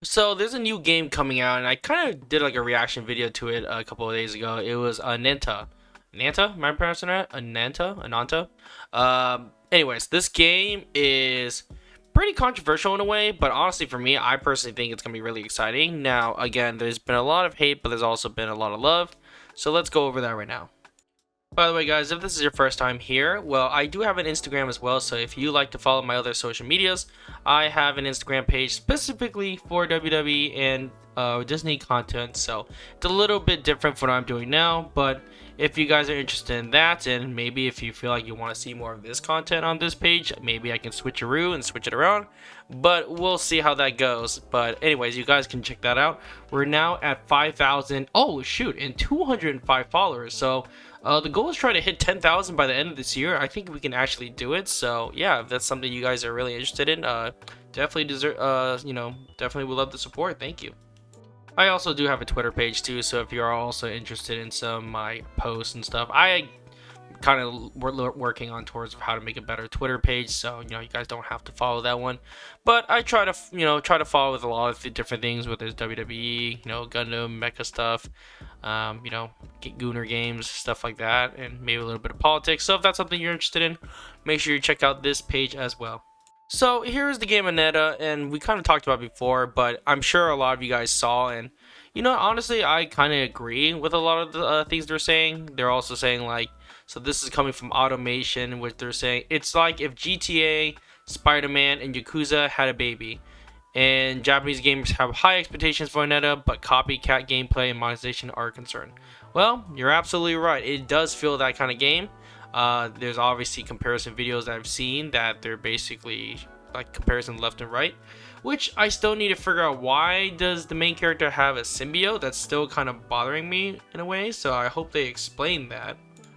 So there's a new game coming out, and I kind of did like a reaction video to it a couple of days ago. It was aNANTA. aNANTA? Am I pronouncing that? aNANTA? aNANTA? Anyways, this game is pretty controversial in a way, but honestly for me, I personally think it's going to be really exciting. Now, again, there's been a lot of hate, but there's also been a lot of love. So let's go over that right now. By the way, guys, if this is your first time here, well, I do have an Instagram as well, so if you like to follow my other social medias, I have an Instagram page specifically for WWE and Disney content, so it's a little bit different from what I'm doing now, but if you guys are interested in that, and maybe if you feel like you want to see more of this content on this page, maybe I can switcheroo and switch it around, but we'll see how that goes. But anyways, you guys can check that out. We're now at 5,000, oh shoot, and 205 followers, so the goal is try to hit 10,000 by the end of this year. I think we can actually do it. So yeah, if that's something you guys are really interested in, definitely deserve, definitely would love the support. Thank you. I also do have a Twitter page too, so if you are also interested in some of my posts and stuff, I kind of working on towards how to make a better Twitter page, so you guys don't have to follow that one. But I try to follow with a lot of the different things, whether it's WWE, Gundam, Mecha stuff, Gooner games, stuff like that, and maybe a little bit of politics. So if that's something you're interested in, make sure you check out this page as well. So here's the game aNANTA, and we kind of talked about it before, but I'm sure a lot of you guys saw, and honestly, I kind of agree with a lot of the things they're saying. They're also saying like, so this is coming from Automation, which they're saying it's like if GTA, Spider-Man, and Yakuza had a baby. And Japanese gamers have high expectations for aNANTA, but copycat gameplay and monetization are concerned. Well, you're absolutely right. It does feel that kind of game. There's obviously comparison videos that I've seen that they're basically like comparison left and right, which I still need to figure out why does the main character have a symbiote. That's still kind of bothering me in a way, so I hope they explain that.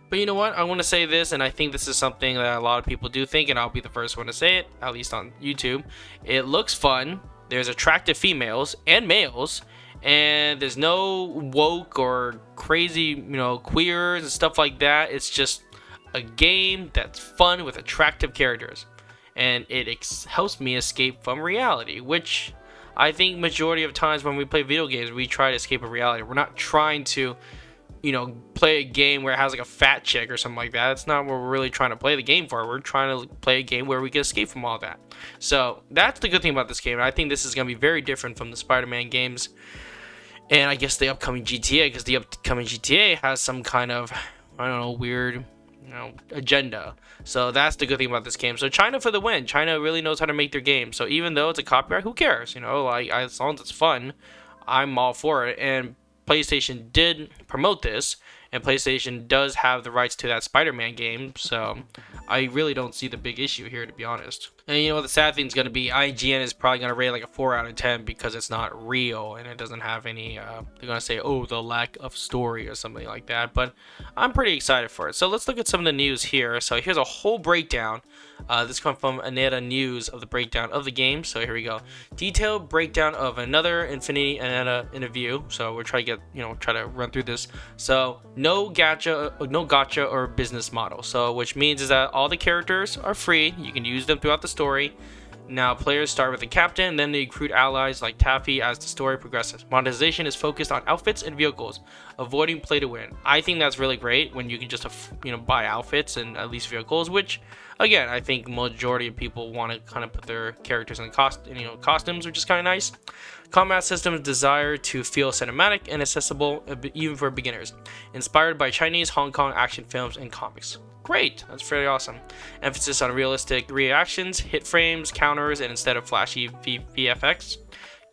But you know what, I want to say this, and I think this is something that a lot of people do think, and I'll be the first one to say it, at least on YouTube. It looks fun, there's attractive females and males, and there's no woke or crazy queers and stuff like that. It's just a game that's fun with attractive characters, and it helps me escape from reality, which I think majority of times when we play video games, we try to escape a reality. We're not trying to play a game where it has like a fat chick or something like that. That's not what we're really trying to play the game for. We're trying to play a game where we can escape from all that. So that's the good thing about this game. I think this is going to be very different from the Spider-Man games, and I guess the upcoming GTA, because the upcoming GTA has some kind of, I don't know, weird agenda. So that's the good thing about this game. So China for the win. China really knows how to make their game. So even though it's a copyright, who cares? As long as it's fun, I'm all for it. And PlayStation did promote this, and PlayStation does have the rights to that Spider-Man game, so I really don't see the big issue here, to be honest. And you know what the sad thing is going to be? IGN is probably going to rate like a 4 out of 10 because it's not real and it doesn't have any, they're going to say, oh, the lack of story or something like that, but I'm pretty excited for it. So let's look at some of the news here. So here's a whole breakdown. This comes from aNANTA News of the breakdown of the game. So here we go. Detailed breakdown of another Infinity aNANTA interview. So we're trying to try to run through this. So no gotcha or business model. So which means is that all the characters are free. You can use them throughout the story. Now players start with the captain, and then they recruit allies like Taffy as the story progresses. Monetization is focused on outfits and vehicles, avoiding play to win. I think that's really great when you can just buy outfits and at least vehicles, which again I think majority of people want to kind of put their characters in costumes, which is kind of nice. Combat systems desire to feel cinematic and accessible even for beginners, inspired by Chinese, Hong Kong action films and comics. Great, that's fairly awesome. Emphasis on realistic reactions, hit frames, counters, and instead of flashy VFX.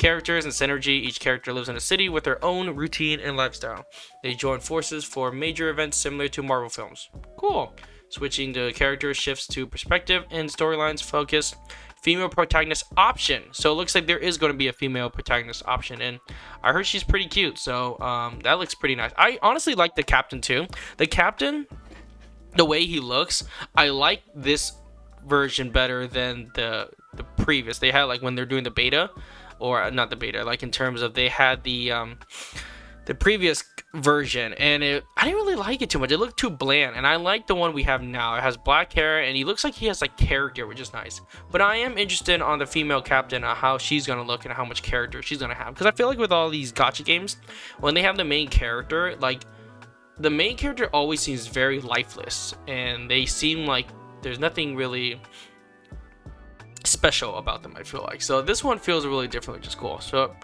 Characters and synergy. Each character lives in a city with their own routine and lifestyle. They join forces for major events similar to Marvel films. Cool. Switching to character shifts to perspective and storylines focus. Female protagonist option. So it looks like there is going to be a female protagonist option, and I heard she's pretty cute, so that looks pretty nice. I honestly like the captain too. The captain, the way he looks, I like this version better than the previous. They had like when they're doing the beta, or not the beta, like in terms of they had the previous version, and I didn't really like it too much. It looked too bland, and I like the one we have now. It has black hair, and he looks like he has like character, which is nice. But I am interested on the female captain, how she's gonna look and how much character she's gonna have, because I feel like with all these gacha games, when they have the main character, like the main character always seems very lifeless, and they seem like there's nothing really special about them, I feel like. So this one feels really different, which is cool. So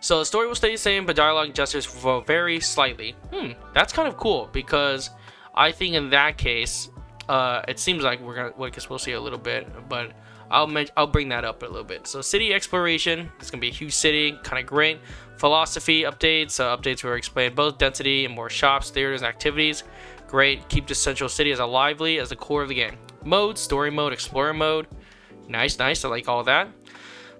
the story will stay the same, but dialogue and gestures will vary slightly. That's kind of cool, because I think in that case, it seems like we'll see a little bit, but I'll bring that up a little bit. So city exploration, it's gonna be a huge city, kind of great. Philosophy updates, updates will explain both density and more shops, theaters, and activities. Great, keep the central city as lively as the core of the game. Mode, story mode, explorer mode. Nice, I like all that.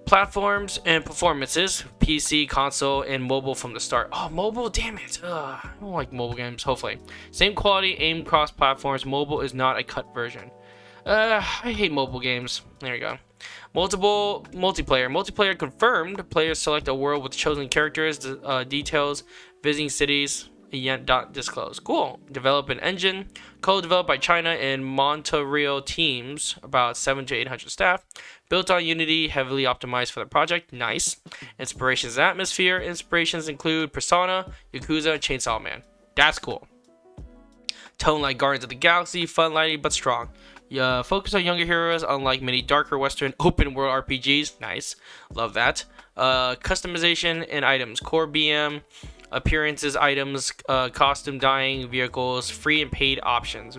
Platforms and performances, PC, console, and mobile from the start. Oh, mobile, damn it. I don't like mobile games, hopefully. Same quality, aim cross platforms. Mobile is not a cut version. I hate mobile games. There we go. Multiplayer confirmed. Players select a world with chosen characters, details, visiting cities, yet not disclosed. Cool. Development engine, co-developed by China and Montreal teams, about 700 to 800 staff. Built on Unity, heavily optimized for the project. Nice. Inspirations, atmosphere. Inspirations include Persona, Yakuza, Chainsaw Man. That's cool. Tone like Guardians of the Galaxy, fun, lighting, but strong. Focus on younger heroes, unlike many darker Western open world RPGs. Nice. Love that. Customization and items. Core BM. Appearances, items, costume dyeing, vehicles, free and paid options,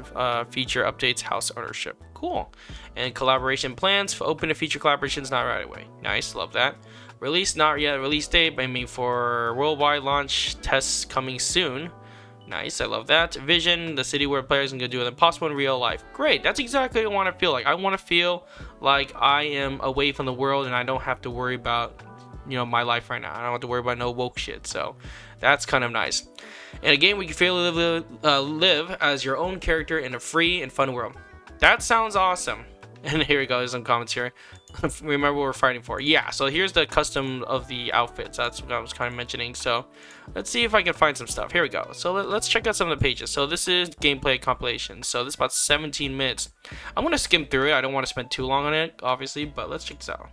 feature updates, house ownership. Cool. And collaboration plans for open to feature collaborations not right away. Nice, love that. Release not yet, release date, aiming for worldwide launch, tests coming soon. Nice, I love that. Vision, the city where players can go do the impossible in real life. Great, that's exactly what I want to feel like. I want to feel like I am away from the world and I don't have to worry about, my life right now. I don't have to worry about no woke shit, so that's kind of nice. In a game where you can fairly live as your own character in a free and fun world. That sounds awesome. And here we go, there's some comments here. Remember what we're fighting for. Yeah, so here's the custom of the outfits. That's what I was kind of mentioning. So let's see if I can find some stuff. Here we go. So let's check out some of the pages. So this is gameplay compilation. So this is about 17 minutes. I'm going to skim through it. I don't want to spend too long on it, obviously, but let's check this out.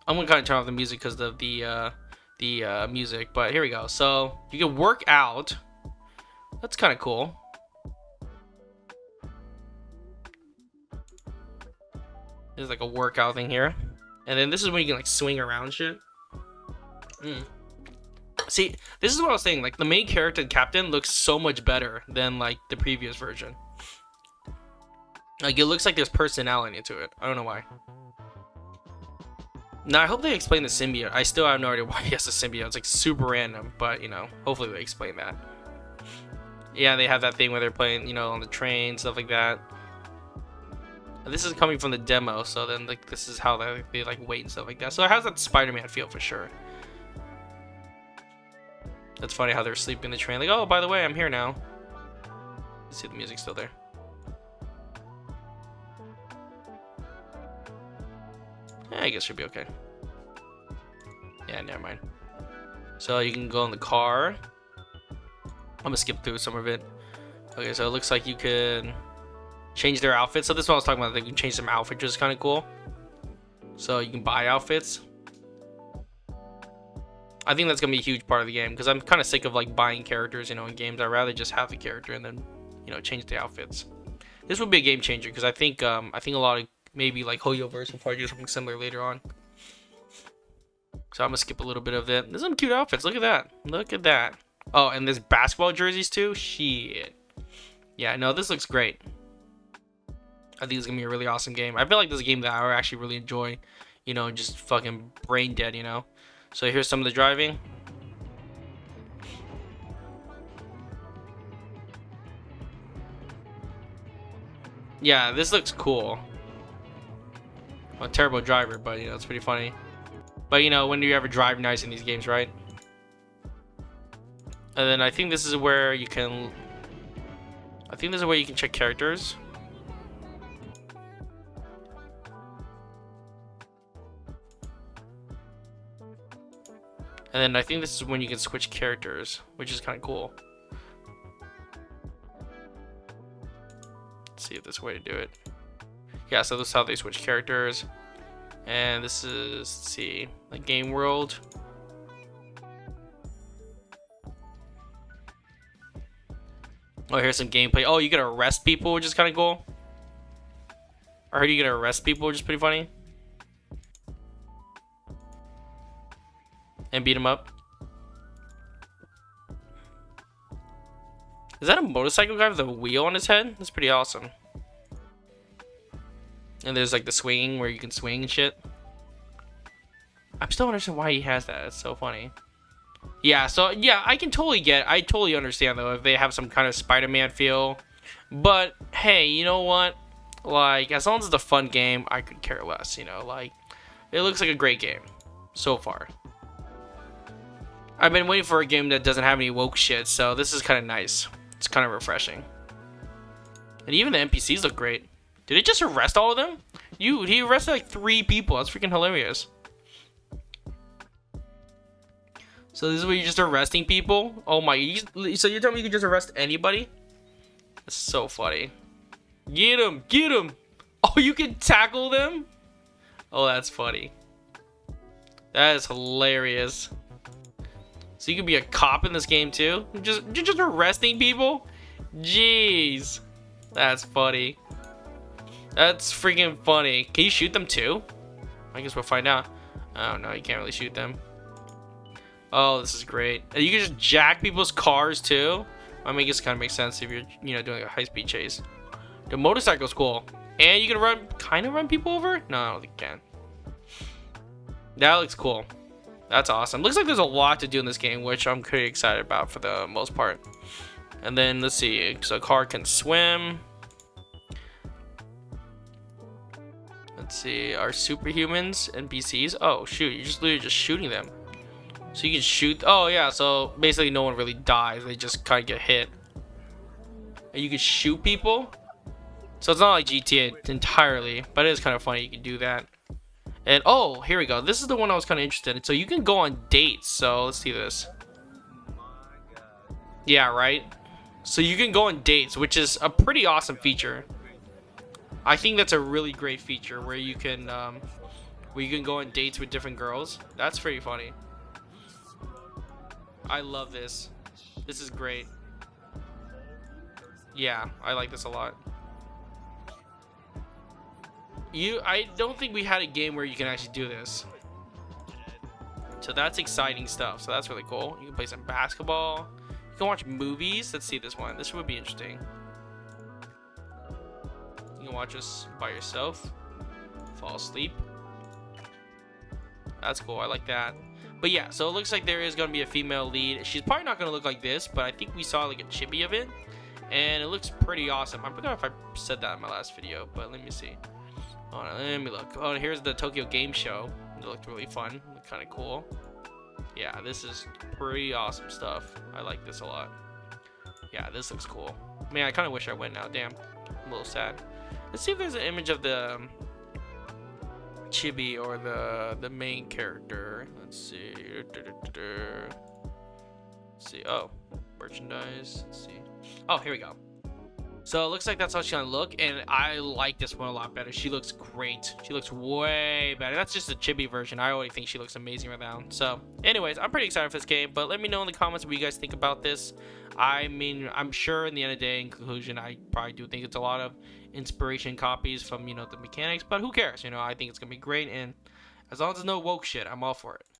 I'm gonna kind of turn off the music because of the music, but here we go. So you can work out. That's kind of cool. There's like a workout thing here, and then this is when you can like swing around shit. See, this is what I was saying. Like the main character, the captain, looks so much better than like the previous version. Like it looks like there's personality to it. I don't know why. Now, I hope they explain the symbiote. I still have no idea why he has a symbiote. It's like super random, but hopefully they explain that. Yeah, they have that thing where they're playing, on the train, stuff like that. And this is coming from the demo, so then like this is how they like wait and stuff like that. So it has that Spider-Man feel for sure. That's funny how they're sleeping in the train. Like, oh, by the way, I'm here now. Let's see, the music's still there. Yeah, I guess should be okay. Yeah, never mind. So you can go in the car. I'm gonna skip through some of it. Okay, so it looks like you can change their outfits. So this is what I was talking about. They can change some outfits, which is kind of cool. So you can buy outfits. I think that's gonna be a huge part of the game because I'm kind of sick of like buying characters, in games. I'd rather just have the character and then, change the outfits. This would be a game changer because I think a lot of maybe like Hoyoverse will probably do something similar later on. So I'm gonna skip a little bit of it. There's some cute outfits. Look at that. Look at that. Oh, and there's basketball jerseys too. Shit. Yeah, no, this looks great. I think it's gonna be a really awesome game. I feel like this is a game that I would actually really enjoy. Just fucking brain dead. So here's some of the driving. Yeah, this looks cool. I'm a terrible driver, but it's pretty funny. But when do you ever drive nice in these games, right? And then I think this is where you can check characters. And then I think this is when you can switch characters, which is kind of cool. Let's see if there's a way to do it. Yeah, so this is how they switch characters. And this is, let's see, like game world. Oh, here's some gameplay. Oh, you can arrest people, which is kind of cool. I heard you can arrest people, which is pretty funny. And beat them up. Is that a motorcycle guy with a wheel on his head? That's pretty awesome. And there's like the swinging where you can swing and shit. I'm still understanding why he has that. It's so funny. Yeah, so yeah, I totally understand though if they have some kind of Spider-Man feel. But hey, you know what? Like, as long as it's a fun game, I could care less, you know? Like, it looks like a great game so far. I've been waiting for a game that doesn't have any woke shit, so this is kind of nice. It's kind of refreshing. And even the NPCs look great. Did it just arrest all of them? He arrested like 3 people. That's freaking hilarious. So this is where you're just arresting people? Oh my, so you're telling me you can just arrest anybody? That's so funny. Get him, get him. Oh, you can tackle them? Oh, that's funny. That is hilarious. So you can be a cop in this game too? You're just arresting people? Jeez. That's funny. That's freaking funny. Can you shoot them too? I guess we'll find out. Oh no, you can't really shoot them. Oh, this is great. And you can just jack people's cars too. I mean, I guess it kind of makes sense if you're, you know, doing a high-speed chase. The motorcycle's cool. And you can kind of run people over? No, I don't think you can. That looks cool. That's awesome. Looks like there's a lot to do in this game, which I'm pretty excited about for the most part. And then, let's see. So a car can swim. Let's see. Are superhumans NPCs? Oh, shoot. You're just literally just shooting them. So you can shoot. Oh, yeah. So basically no one really dies. They just kind of get hit. And you can shoot people. So it's not like GTA entirely, but it is kind of funny you can do that. And oh, here we go. This is the one I was kind of interested in. So you can go on dates. So let's see this. Yeah, right? So you can go on dates, which is a pretty awesome feature. I think that's a really great feature where you can go on dates with different girls. That's pretty funny. I love this. This is great. Yeah, I like this a lot. I don't think we had a game where you can actually do this. So that's exciting stuff. So that's really cool. You can play some basketball. You can watch movies. Let's see this one. This would be interesting. You can watch this by yourself. Fall asleep. That's cool. I like that. But yeah, so it looks like there is going to be a female lead. She's probably not going to look like this, but I think we saw like a chibi of it. And it looks pretty awesome. I forgot if I said that in my last video, but let me see. Hold on, let me look. Oh, here's the Tokyo Game Show. It looked really fun. Looked kind of cool. Yeah, this is pretty awesome stuff. I like this a lot. Yeah, this looks cool. Man, I kind of wish I went now. Damn. I'm a little sad. Let's see if there's an image of the chibi or the main character. Let's see. Let's see. Oh, merchandise. Let's see. Oh, here we go. So it looks like that's how she's gonna look, and I like this one a lot better. She looks great. She looks way better. That's just a chibi version. I already think she looks amazing right now. So anyways, I'm pretty excited for this game, but let me know in the comments what you guys think about this. I mean, I'm sure in the end of the day, in conclusion, I probably do think it's a lot of inspiration copies from, you know, the mechanics, but who cares? You know, I think it's gonna be great, and as long as there's no woke shit, I'm all for it.